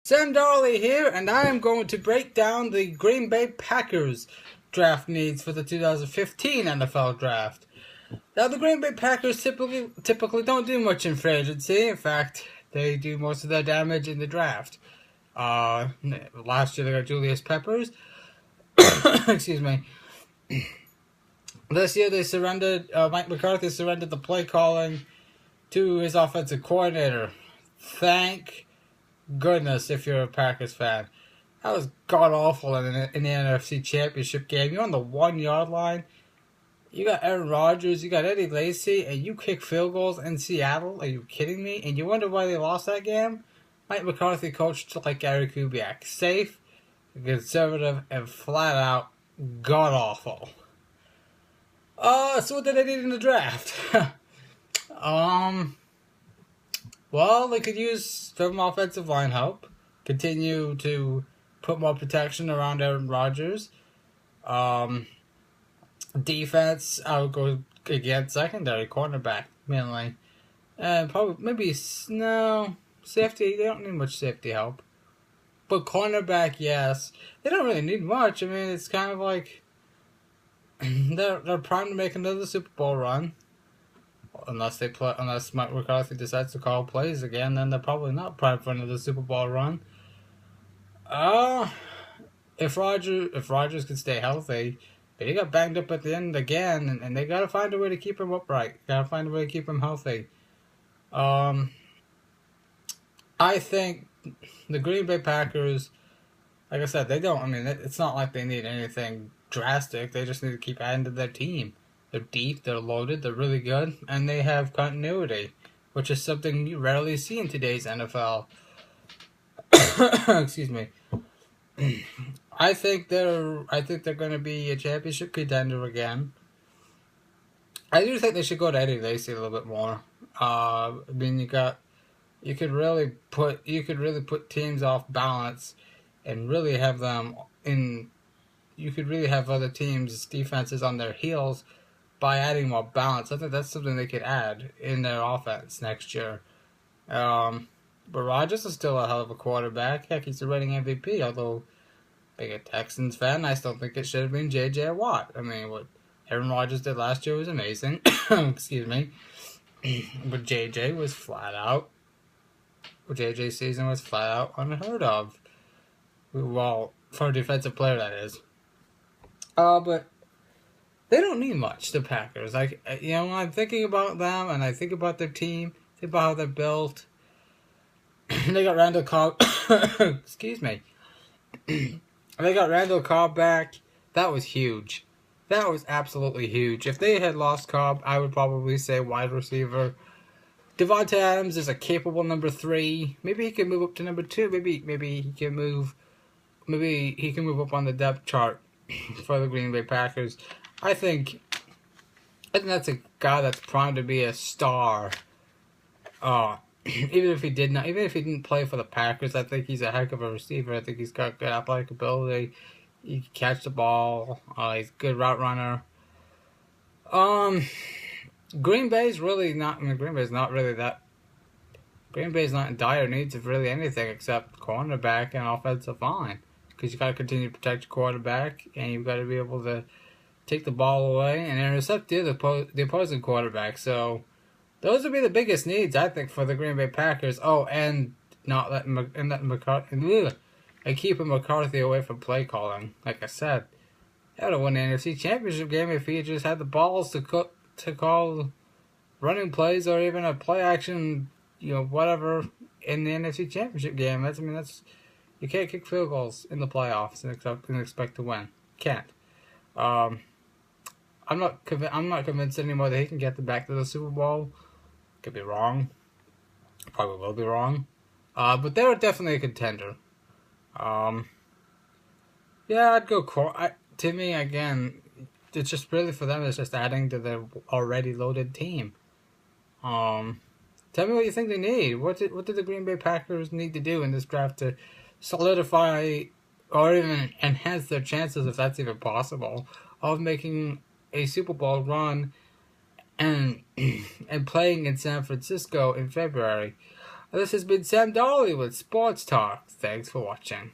Sam Darley here, and I am going to break down the Green Bay Packers draft needs for the 2015 NFL Draft. Now, the Green Bay Packers typically don't do much in free agency. In fact, they do most of their damage in the draft. Last year they got Julius Peppers. Excuse me. This year they surrendered. Mike McCarthy surrendered the play calling to his offensive coordinator. Thank goodness, if you're a Packers fan. That was god-awful in the NFC Championship game. You're on the 1 yard line. You got Aaron Rodgers, you got Eddie Lacy, and you kick field goals in Seattle. Are you kidding me? And you wonder why they lost that game? Mike McCarthy coached like Gary Kubiak. Safe, conservative, and flat out god-awful. So what did they need in the draft? Well, they could use some offensive line help. Continue to put more protection around Aaron Rodgers. Defense, I would go against secondary, cornerback, mainly. And probably, safety, they don't need much safety help. But cornerback, yes. They don't really need much. I mean, it's kind of like they're primed to make another Super Bowl run. Unless Mike McCarthy decides to call plays again, then they're probably not primed for another Super Bowl run. If Rodgers can stay healthy, but he got banged up at the end again, and they gotta find a way to keep him upright. Gotta find a way to keep him healthy. I think the Green Bay Packers, like I said, they don't. I mean, it's not like they need anything drastic. They just need to keep adding to their team. They're deep, they're loaded, they're really good, and they have continuity, which is something you rarely see in today's NFL. Excuse me. I think they're going to be a championship contender again. I do think they should go to Eddie Lacy a little bit more. I mean, you could really put teams off balance, and really have them in. You could really have other teams' defenses on their heels by adding more balance. I think that's something they could add in their offense next year. But Rodgers is still a hell of a quarterback. Heck, he's the reigning MVP, although being a Texans fan, I still think it should have been J.J. Watt. I mean, what Aaron Rodgers did last year was amazing. Excuse me. But J.J. was flat out. J.J.'s season was flat out unheard of. Well, for a defensive player, that is. But they don't need much, the Packers. When I'm thinking about them and I think about their team, think about how they're built. They got Randall Cobb. Excuse me. They got Randall Cobb back. That was huge. That was absolutely huge. If they had lost Cobb, I would probably say wide receiver. Devontae Adams is a capable number 3. Maybe he can move up to number 2. Maybe he can move. Maybe he can move up on the depth chart for the Green Bay Packers. I think that's a guy that's primed to be a star. Even if he didn't play for the Packers, I think he's a heck of a receiver. I think he's got good athletic ability. He can catch the ball. He's a good route runner. Green Bay's not in dire needs of really anything except cornerback and offensive line. Because you got to continue to protect your quarterback, and you've got to be able to take the ball away and intercept the opposing quarterback. So those would be the biggest needs, I think, for the Green Bay Packers. Oh, and not letting McCarthy and keeping McCarthy away from play calling. Like I said, they would have won the NFC Championship game if he just had the balls to call running plays or even a play action, whatever in the NFC Championship game. You can't kick field goals in the playoffs and expect to win. Can't. I'm not convinced anymore that he can get them back to the Super Bowl. Could be wrong. Probably will be wrong. But they were definitely a contender. I'd go. To me, again, it's just really for them. It's just adding to their already loaded team. Tell me what you think they need. What did the Green Bay Packers need to do in this draft to solidify or even enhance their chances, if that's even possible, of making a Super Bowl run and playing in San Francisco in February? This has been Sam Dolly with Sports Talk. Thanks for watching.